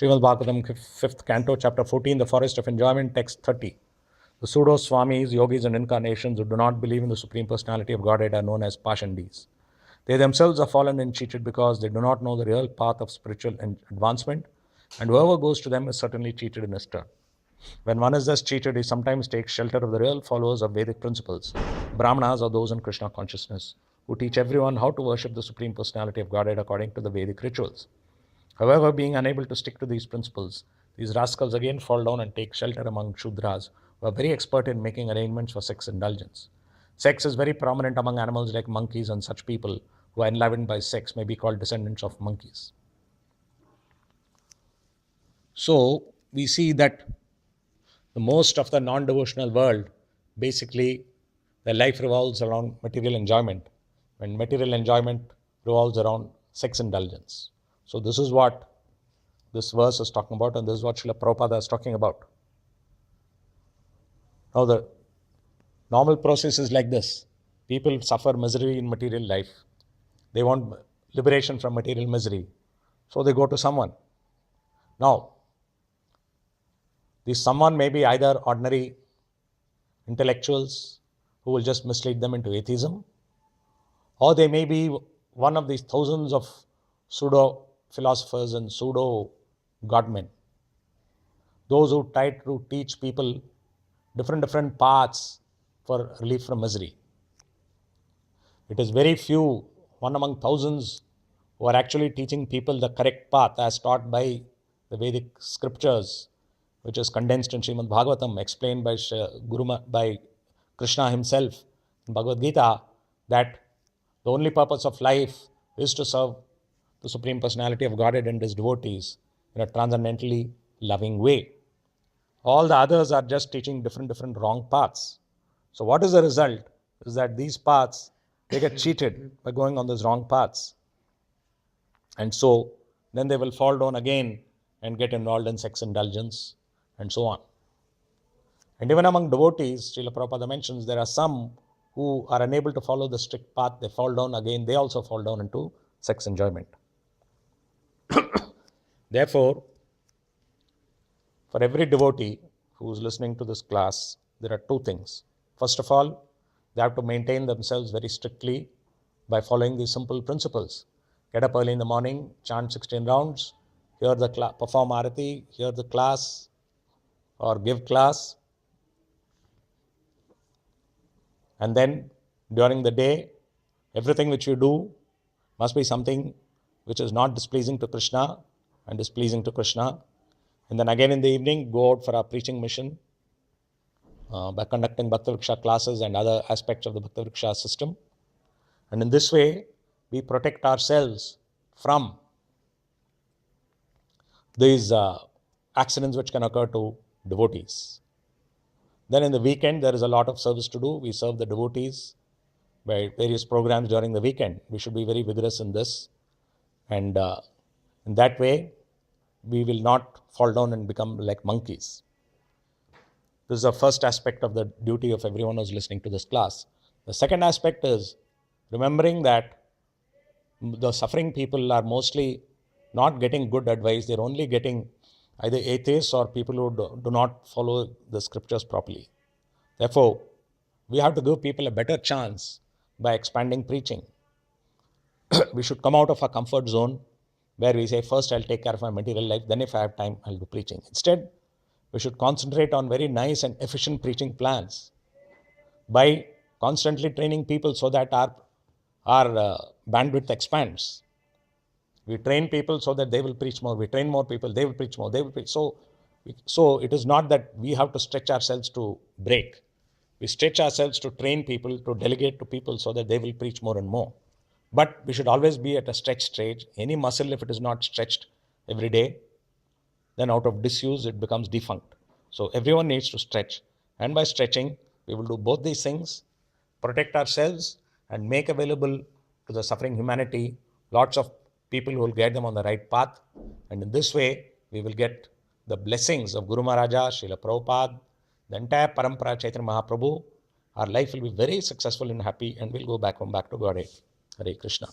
Srimad Bhagavatam, 5th canto, chapter 14, The Forest of Enjoyment, text 30. The pseudo-swamis, yogis and incarnations who do not believe in the Supreme Personality of Godhead are known as Pashandis. They themselves are fallen and cheated because they do not know the real path of spiritual advancement, and whoever goes to them is certainly cheated in his turn. When one is thus cheated, he sometimes takes shelter of the real followers of Vedic principles. Brahmanas are those in Krishna consciousness who teach everyone how to worship the Supreme Personality of Godhead according to the Vedic rituals. However, being unable to stick to these principles, these rascals again fall down and take shelter among Shudras, who are very expert in making arrangements for sex indulgence. Sex is very prominent among animals like monkeys, and such people who are enlivened by sex may be called descendants of monkeys. So, we see that the most of the non-devotional world, basically, their life revolves around material enjoyment, and material enjoyment revolves around sex indulgence. So this is what this verse is talking about, and this is what Srila Prabhupada is talking about. Now the normal process is like this. People suffer misery in material life. They want liberation from material misery. So they go to someone. Now, this someone may be either ordinary intellectuals who will just mislead them into atheism, or they may be one of these thousands of pseudo philosophers and pseudo godmen, those who try to teach people different paths for relief from misery. It is very few, one among thousands, who are actually teaching people the correct path as taught by the Vedic scriptures, which is condensed in Srimad Bhagavatam, explained by Krishna himself in Bhagavad Gita, that the only purpose of life is to serve the Supreme Personality of Godhead and His devotees in a transcendently loving way. All the others are just teaching different wrong paths. So what is the result? Is that these paths, they get cheated by going on those wrong paths. And so then they will fall down again and get involved in sex indulgence and so on. And even among devotees, Srila Prabhupada mentions, there are some who are unable to follow the strict path. They fall down again, they also fall down into sex enjoyment. Therefore, for every devotee who is listening to this class, there are two things. First of all, they have to maintain themselves very strictly by following these simple principles. Get up early in the morning, chant 16 rounds, hear the perform arati, hear the class or give class. And then during the day, everything which you do must be something which is not displeasing to Krishna and is pleasing to Krishna. And then again in the evening, go out for our preaching mission by conducting Bhakti Vriksha classes and other aspects of the Bhakti Vriksha system. And in this way, we protect ourselves from these accidents which can occur to devotees. Then in the weekend, there is a lot of service to do. We serve the devotees by various programs during the weekend. We should be very vigorous in this. And in that way, we will not fall down and become like monkeys. This is the first aspect of the duty of everyone who is listening to this class. The second aspect is remembering that the suffering people are mostly not getting good advice. They're only getting either atheists or people who do not follow the scriptures properly. Therefore, we have to give people a better chance by expanding preaching. We should come out of our comfort zone where we say, first I'll take care of my material life, then if I have time, I'll do preaching. Instead, we should concentrate on very nice and efficient preaching plans by constantly training people so that our bandwidth expands. We train people so that they will preach more. We train more people, they will preach more, they will preach. So it is not that we have to stretch ourselves to break. We stretch ourselves to train people, to delegate to people so that they will preach more and more. But we should always be at a stretched stage. Any muscle, if it is not stretched every day, then out of disuse, it becomes defunct. So everyone needs to stretch. And by stretching, we will do both these things, protect ourselves and make available to the suffering humanity lots of people who will guide them on the right path. And in this way, we will get the blessings of Guru Maharaja, Srila Prabhupada, the entire Parampara Chaitanya Mahaprabhu. Our life will be very successful and happy, and we'll go back to Godhead. Hare Krishna.